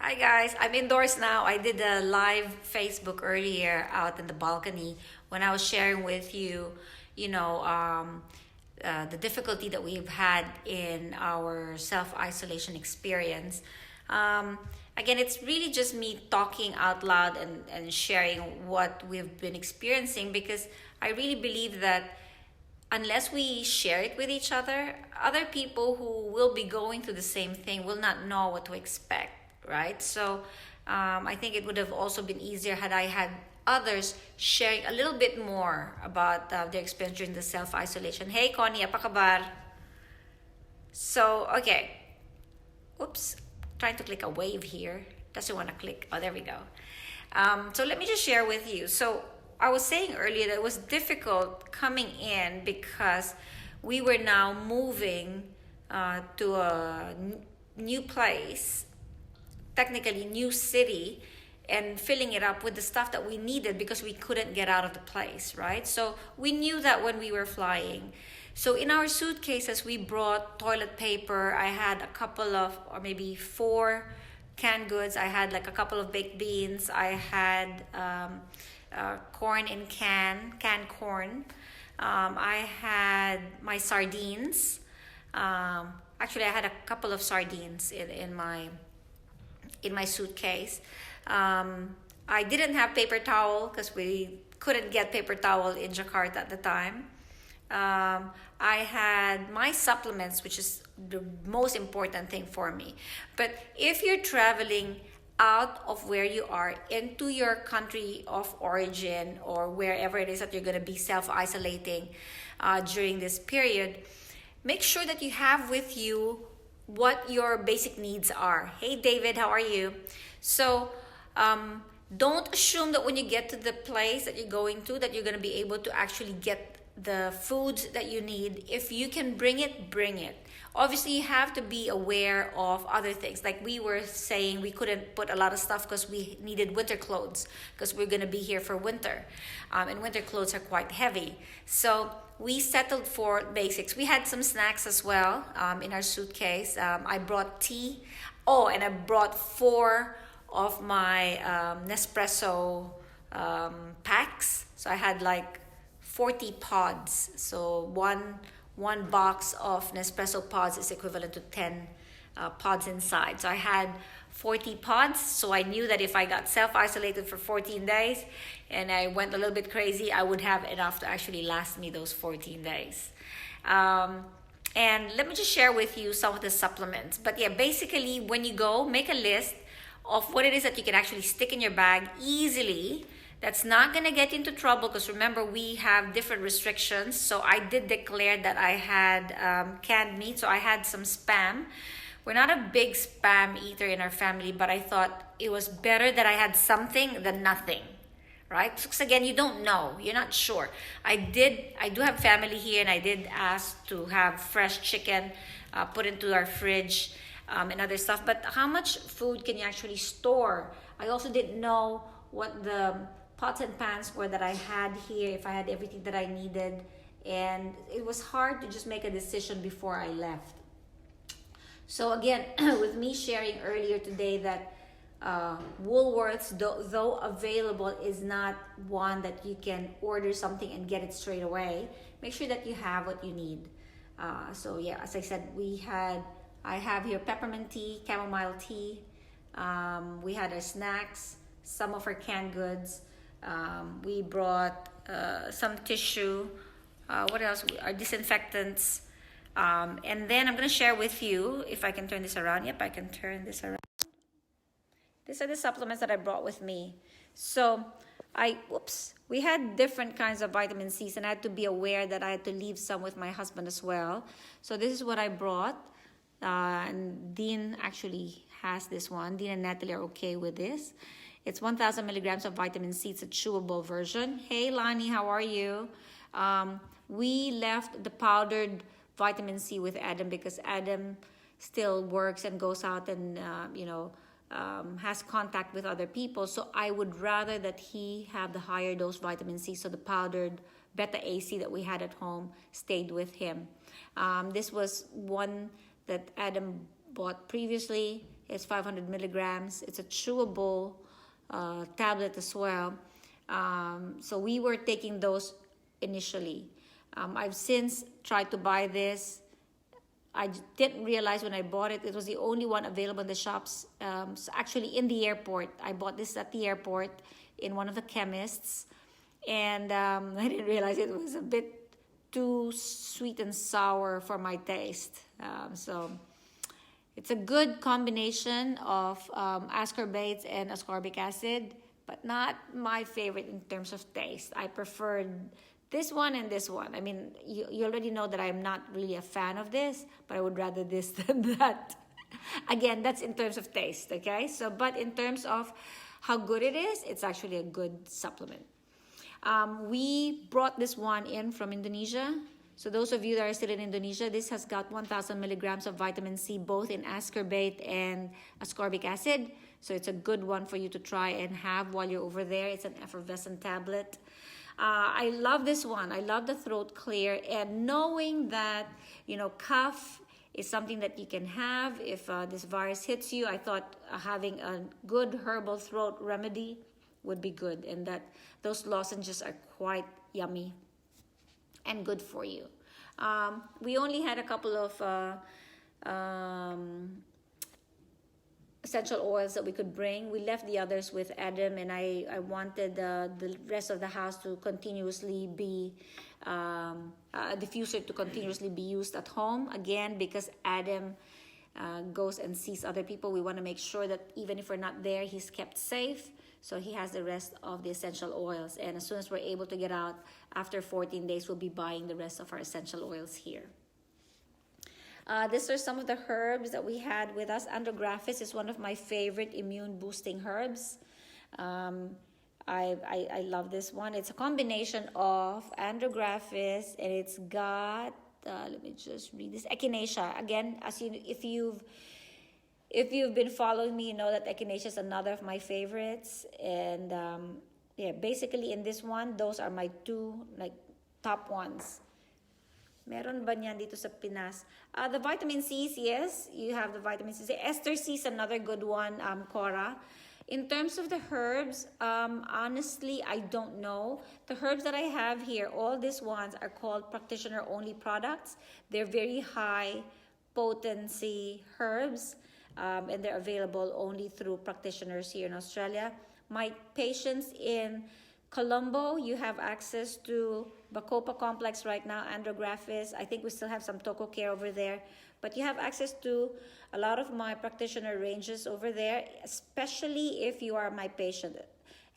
Hi guys, I'm indoors now. I did a live Facebook earlier out in the balcony when I was sharing with you, you know, um, the difficulty that we've had in our self-isolation experience. Um, Again, it's really just me talking out loud and sharing what we've been experiencing because I really believe that unless we share it with each other people who will be going through the same thing will not know what to expect, right? So I think it would have also been easier had I had others sharing a little bit more about their experience during the self-isolation. Hey, Connie, apa kabar? So, okay. Oops, trying to click a wave here. Doesn't want to click. Oh, there we go. So let me just share with you. So I was saying earlier that it was difficult coming in because we were now moving to a new place, technically new city, and filling it up with the stuff that we needed because we couldn't get out of the place, right? So we knew that when we were flying. So in our suitcases, we brought toilet paper. I had a couple of, or maybe four canned goods. I had like a couple of baked beans. I had corn in canned corn. I had my sardines. Actually, I had a couple of sardines in my suitcase. I didn't have paper towel because we couldn't get paper towel in Jakarta at the time. I had my supplements, which is the most important thing for me. But if you're traveling out of where you are into your country of origin or wherever it is that you're going to be self-isolating during this period, make sure that you have with you what your basic needs are. Hey, David, how are you? So, don't assume that when you get to the place that you're going to that you're going to be able to actually get the foods that you need. If you can bring it, bring it. Obviously, you have to be aware of other things. Like we were saying, we couldn't put a lot of stuff because we needed winter clothes because we're going to be here for winter. And winter clothes are quite heavy. So we settled for basics. We had some snacks as well in our suitcase. I brought tea. Oh, and I brought four of my Nespresso packs. So I had like 40 pods. So one box of Nespresso pods is equivalent to 10 pods inside. So I had 40 pods. So I knew that if I got self-isolated for 14 days and I went a little bit crazy, I would have enough to actually last me those 14 days. And let me just share with you some of the supplements. But yeah, basically when you go, make a list of what it is that you can actually stick in your bag easily. That's not going to get into trouble because remember, we have different restrictions. So I did declare that I had canned meat. So I had some Spam. We're not a big Spam eater in our family, but I thought it was better that I had something than nothing, right? Because again, you don't know. You're not sure. I do have family here and I did ask to have fresh chicken put into our fridge and other stuff. But how much food can you actually store? I also didn't know what the pots and pans were that I had here, if I had everything that I needed. And it was hard to just make a decision before I left. So again, with me sharing earlier today that Woolworths, though available, is not one that you can order something and get it straight away. Make sure that you have what you need. So yeah, as I said, I have here peppermint tea, chamomile tea. We had our snacks, some of our canned goods. We brought some tissue. What else? Our disinfectants. And then I'm going to share with you, if I can turn this around. Yep, I can turn this around. These are the supplements that I brought with me. So we had different kinds of vitamin C's and I had to be aware that I had to leave some with my husband as well. So this is what I brought. And Dean actually has this one. Dean and Natalie are okay with this. It's 1,000 milligrams of vitamin C. It's a chewable version. Hey, Lani, how are you? We left the powdered vitamin C with Adam because Adam still works and goes out and, has contact with other people. So I would rather that he have the higher dose vitamin C. So the powdered beta AC that we had at home stayed with him. This was one that Adam bought previously. It's 500 milligrams. It's a chewable tablet as well. So we were taking those initially. I've since tried to buy this. I didn't realize when I bought it, it was the only one available in the shops. So actually, in the airport, I bought this at the airport in one of the chemists. And I didn't realize it was a bit too sweet and sour for my taste. So it's a good combination of ascorbates and ascorbic acid, but not my favorite in terms of taste. I preferred this one and this one. I mean, you already know that I'm not really a fan of this, but I would rather this than that. Again, that's in terms of taste, okay? So, but in terms of how good it is, it's actually a good supplement. We brought this one in from Indonesia. So those of you that are still in Indonesia, this has got 1,000 milligrams of vitamin C, both in ascorbate and ascorbic acid. So it's a good one for you to try and have while you're over there. It's an effervescent tablet. I love this one. I love the throat clear, and knowing that, you know, cough is something that you can have if this virus hits you. I thought having a good herbal throat remedy would be good, and that those lozenges are quite yummy and good for you. We only had a couple of essential oils that we could bring. We left the others with Adam, and I wanted the rest of the house to continuously be a diffuser to continuously be used at home. Again, because Adam goes and sees other people, we want to make sure that even if we're not there, he's kept safe. So he has the rest of the essential oils, and as soon as we're able to get out after 14 days, we'll be buying the rest of our essential oils here. These are some of the herbs that we had with us. Andrographis is one of my favorite immune boosting herbs. I love this one. It's a combination of Andrographis, and it's got let me just read this, Echinacea. Again, if you've been following me, you know that Echinacea is another of my favorites. And yeah, basically in this one, those are my two top ones. Meron ba niyan dito sa Pinas? The vitamin C's, yes, you have the vitamin C's. Ester C is another good one, Cora. In terms of the herbs, honestly, I don't know. The herbs that I have here, all these ones are called practitioner-only products. They're very high potency herbs, and they're available only through practitioners here in Australia. My patients in Colombo, you have access to Bacopa complex right now, Andrographis. I think we still have some Toco Care over there. But you have access to a lot of my practitioner ranges over there, especially if you are my patient.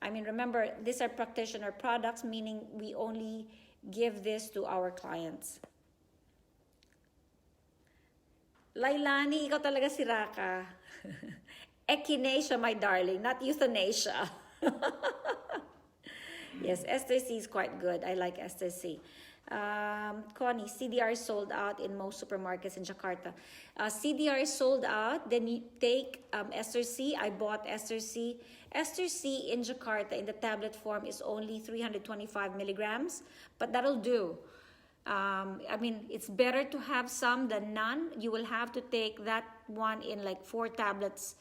I mean, remember, these are practitioner products, meaning we only give this to our clients. Lailani, ikaw talaga si Raka. Echinacea, my darling, not euthanasia. Yes, Ester C is quite good. I like Ester C. Connie, CDR is sold out in most supermarkets in Jakarta. CDR is sold out. Then you take Ester C. I bought Ester C. Ester C in Jakarta in the tablet form is only 325 milligrams, but that'll do. I mean, it's better to have some than none. You will have to take that one in like 4 tablets,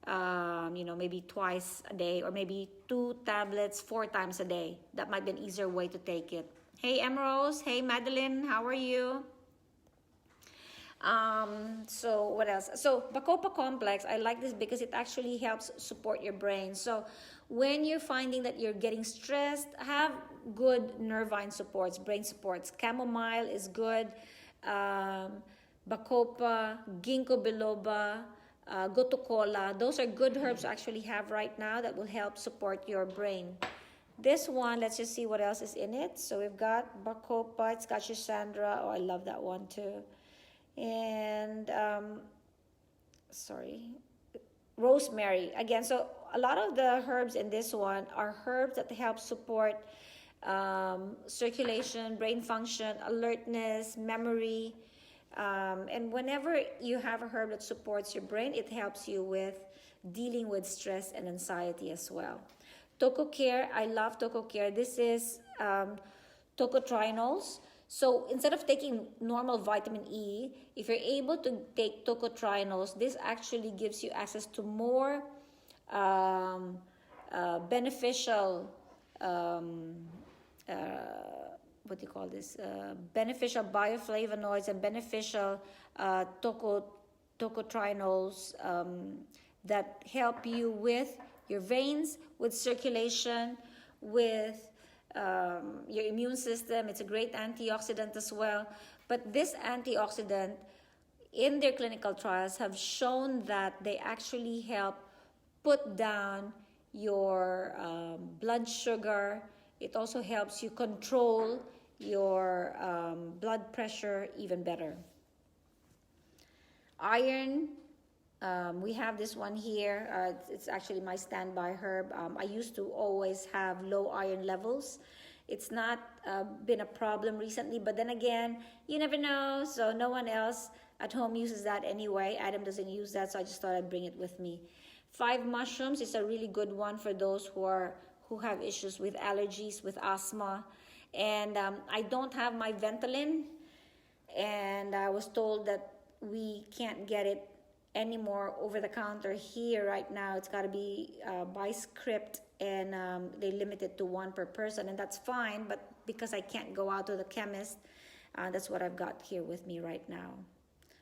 you know, maybe twice a day, or maybe 2 tablets 4 times a day. That might be an easier way to take it. Hey, Emerose. Hey, Madeline. How are you? So what else? So Bacopa complex, I like this because it actually helps support your brain. So when you're finding that you're getting stressed, have good nervine supports, brain supports. Chamomile is good. Bacopa, ginkgo biloba, gotu-kola. Those are good herbs to actually have right now that will help support your brain. This one, let's just see what else is in it. So we've got Bacopa, it's got Shisandra. Oh, I love that one too. And, rosemary. Again, so a lot of the herbs in this one are herbs that help support circulation, brain function, alertness, memory. And whenever you have a herb that supports your brain, it helps you with dealing with stress and anxiety as well. Toco Care, I love Toco Care. This is tocotrienols. So instead of taking normal vitamin E, if you're able to take tocotrienols, this actually gives you access to more beneficial, what do you call this? Beneficial bioflavonoids and beneficial tocotrienols that help you with your veins, with circulation, with your immune system. It's a great antioxidant as well. But this antioxidant, in their clinical trials, have shown that they actually help put down your blood sugar. It also helps you control your blood pressure even better. Iron, we have this one here. It's actually my standby herb. I used to always have low iron levels. It's not been a problem recently, but then again, you never know. So no one else at home uses that anyway. Adam doesn't use that, so I just thought I'd bring it with me. 5 mushrooms is a really good one for those who have issues with allergies, with asthma. And I don't have my Ventolin, and I was told that we can't get it anymore over the counter here right now. It's got to be by script, and they limit it to 1 per person, and that's fine. But because I can't go out to the chemist, that's what I've got here with me right now.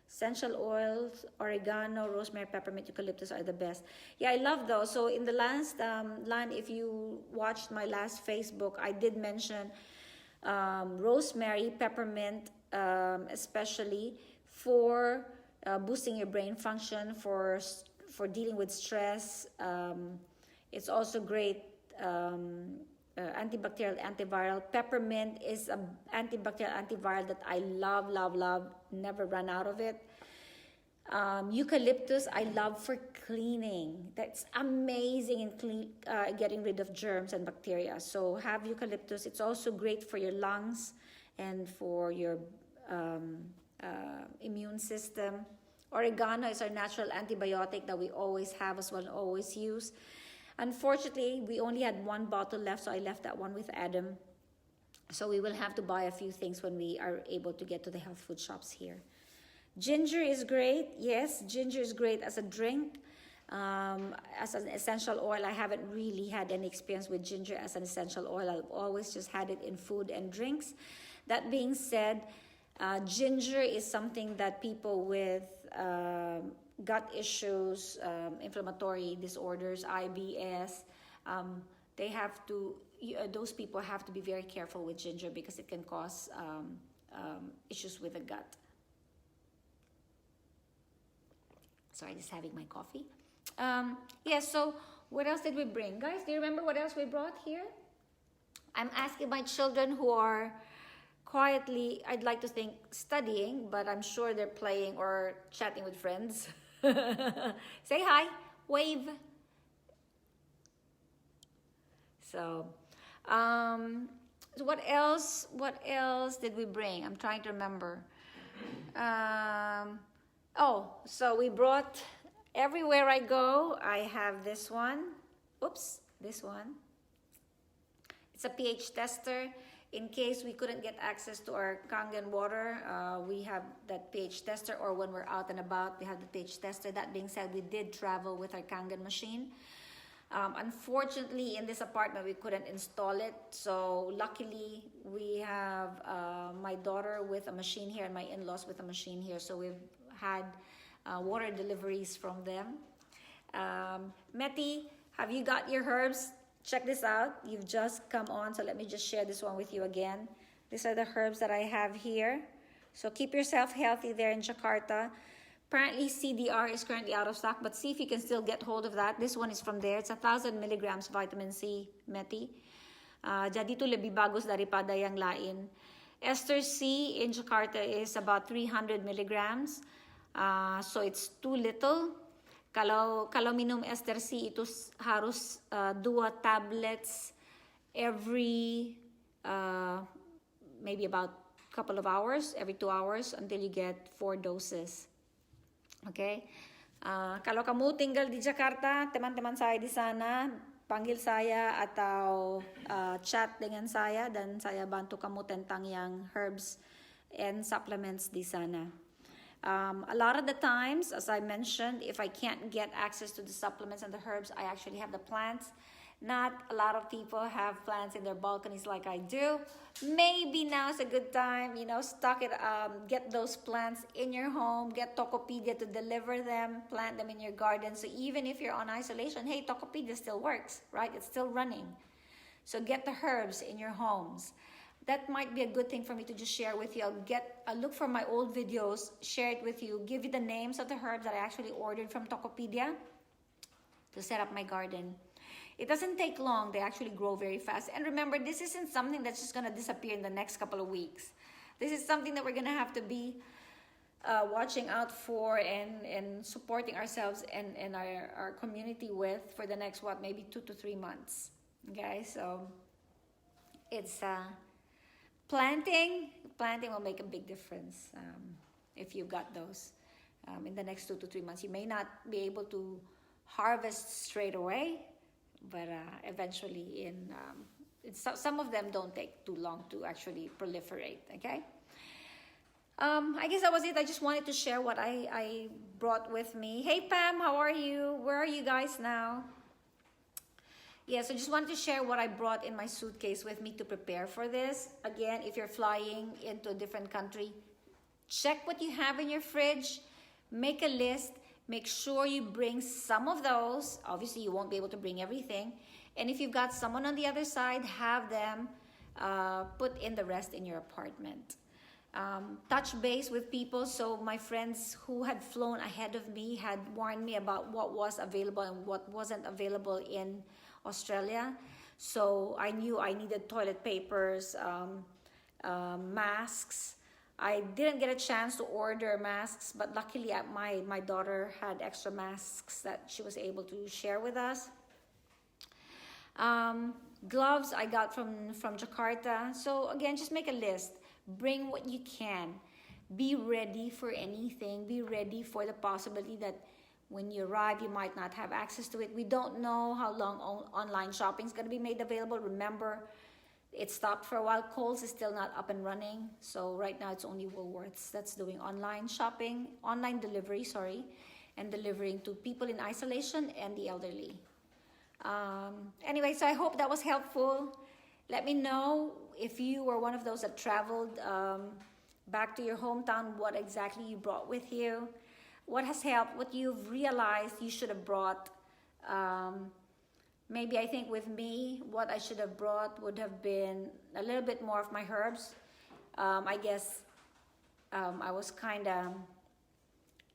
Essential oils, oregano, rosemary, peppermint, eucalyptus are the best. Yeah, I love those. So in the last line, if you watched my last Facebook, I did mention rosemary, peppermint, especially for boosting your brain function, for dealing with stress. It's also great antibacterial, antiviral. Peppermint is an antibacterial, antiviral that I love, love, love. Never run out of it. Eucalyptus I love for cleaning. That's amazing in getting rid of germs and bacteria. So have eucalyptus. It's also great for your lungs and for your immune system. Oregano is our natural antibiotic that we always have as well and always use. Unfortunately, we only had 1 bottle left, so I left that one with Adam. So we will have to buy a few things when we are able to get to the health food shops here. Ginger is great. Yes, ginger is great as a drink. As an essential oil, I haven't really had any experience with ginger as an essential oil. I've always just had it in food and drinks. That being said, ginger is something that people with gut issues, inflammatory disorders, IBS, they have to, those people have to be very careful with ginger because it can cause issues with the gut. Sorry, just having my coffee. Yeah, so what else did we bring? Guys, do you remember what else we brought here? I'm asking my children who are quietly, I'd like to think, studying, but I'm sure they're playing or chatting with friends. Say hi, wave. So what else did we bring? I'm trying to remember. So we brought, everywhere I go, I have this one. Oops, this one. It's a pH tester. In case we couldn't get access to our Kangen water, we have that pH tester, or when we're out and about, we have the pH tester. That being said, we did travel with our Kangen machine. Unfortunately, in this apartment, we couldn't install it. So luckily, we have my daughter with a machine here and my in-laws with a machine here. So we've had water deliveries from them. Meti, have you got your herbs? Check this out. You've just come on, so let me just share this one with you again. These are the herbs that I have here. So keep yourself healthy there in Jakarta. Apparently CDR is currently out of stock, but see if you can still get hold of that. This one is from there. It's 1,000 milligrams vitamin C, Meti. Jadi itu lebih bagus daripada yang lain. Ester C in Jakarta is about 300 milligrams. So it's too little. Kalau minum ester C, itu harus 2 tablets every maybe about a couple of hours, every 2 hours until you get 4 doses. Okay? Kalau kamu tinggal di Jakarta, teman-teman saya di sana, panggil saya atau chat dengan saya dan saya bantu kamu tentang yang herbs and supplements di sana. A lot of the times, as I mentioned, if I can't get access to the supplements and the herbs, I actually have the plants. Not a lot of people have plants in their balconies like I do. Maybe now's a good time, stock it, get those plants in your home, get Tokopedia to deliver them, plant them in your garden. So even if you're on isolation, hey, Tokopedia still works, right? It's still running. So get the herbs in your homes. That might be a good thing for me to just share with you. I'll look for my old videos, share it with you, give you the names of the herbs that I actually ordered from Tokopedia to set up my garden. It doesn't take long. They actually grow very fast. And remember, this isn't something that's just going to disappear in the next couple of weeks. This is something that we're going to have to be watching out for and supporting ourselves and our community with for the next, maybe 2 to 3 months. Okay, so it's... Planting will make a big difference if you've got those in the next 2 to 3 months. You may not be able to harvest straight away, but eventually some of them don't take too long to actually proliferate, okay? I guess that was it. I just wanted to share what I brought with me. Hey, Pam, how are you? Where are you guys now? Yeah, so just wanted to share what I brought in my suitcase with me to prepare for this. Again, if you're flying into a different country, check what you have in your fridge, make a list, make sure you bring some of those. Obviously, you won't be able to bring everything. And if you've got someone on the other side, have them put in the rest in your apartment. Touch base with people. So my friends who had flown ahead of me had warned me about what was available and what wasn't available in Australia. So I knew I needed toilet papers, masks. I didn't get a chance to order masks, but luckily my daughter had extra masks that she was able to share with us. Gloves I got from Jakarta. So again, just make a list. Bring what you can. Be ready for anything. Be ready for the possibility that when you arrive, you might not have access to it. We don't know how long online shopping is going to be made available. Remember, it stopped for a while. Kohl's is still not up and running. So right now, it's only Woolworths that's doing online shopping, online delivery, and delivering to people in isolation and the elderly. Anyway, so I hope that was helpful. Let me know if you were one of those that traveled back to your hometown, what exactly you brought with you. What has helped, what you've realized you should have brought. Maybe I think with me, what I should have brought would have been a little bit more of my herbs. I guess I was kind of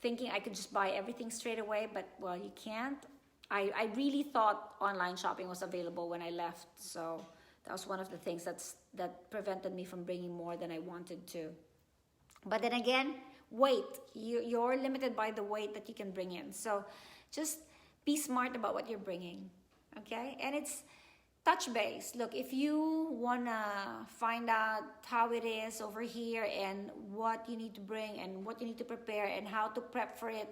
thinking I could just buy everything straight away, but well, you can't. I really thought online shopping was available when I left, so that was one of the things that prevented me from bringing more than I wanted to. But then again, weight. You're limited by the weight that you can bring in. So just be smart about what you're bringing, okay? And it's touch base. Look, if you want to find out how it is over here and what you need to bring and what you need to prepare and how to prep for it,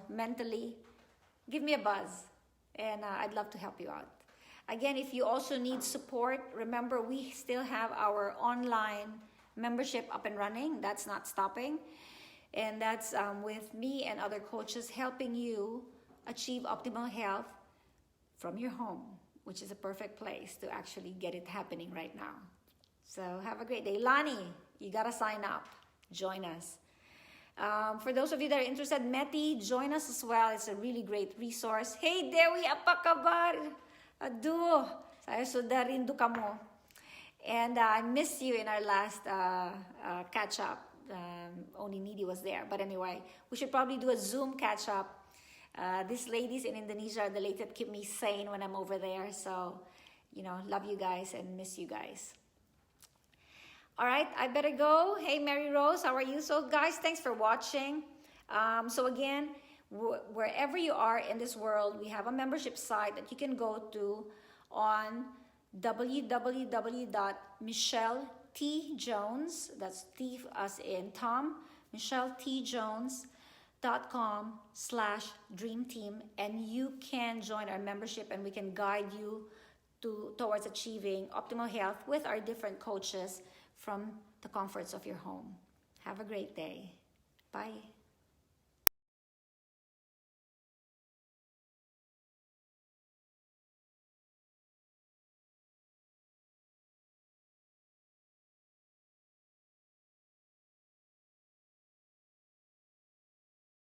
mentally, give me a buzz. And I'd love to help you out. Again, if you also need support, remember we still have our online membership up and running. That's not stopping. And that's with me and other coaches helping you achieve optimal health from your home, which is a perfect place to actually get it happening right now. So have a great day. Lani, you got to sign up. Join us. For those of you that are interested, Meti, join us as well. It's a really great resource. Hey, Dewi, apa kabar? Aduh, saya sudah rindu kamu. And I missed you in our last catch-up. Only Needy was there. But anyway, we should probably do a Zoom catch-up. These ladies in Indonesia are the ladies that keep me sane when I'm over there. So, love you guys and miss you guys. All right, I better go. Hey, Mary Rose, how are you? So, guys, thanks for watching. So, again, wherever you are in this world, we have a membership site that you can go to on www.michelletjones, that's T as in Tom, michelletjones.com. dream team, and you can join our membership and we can guide you towards achieving optimal health with our different coaches from the comforts of your home. Have a great day. Bye.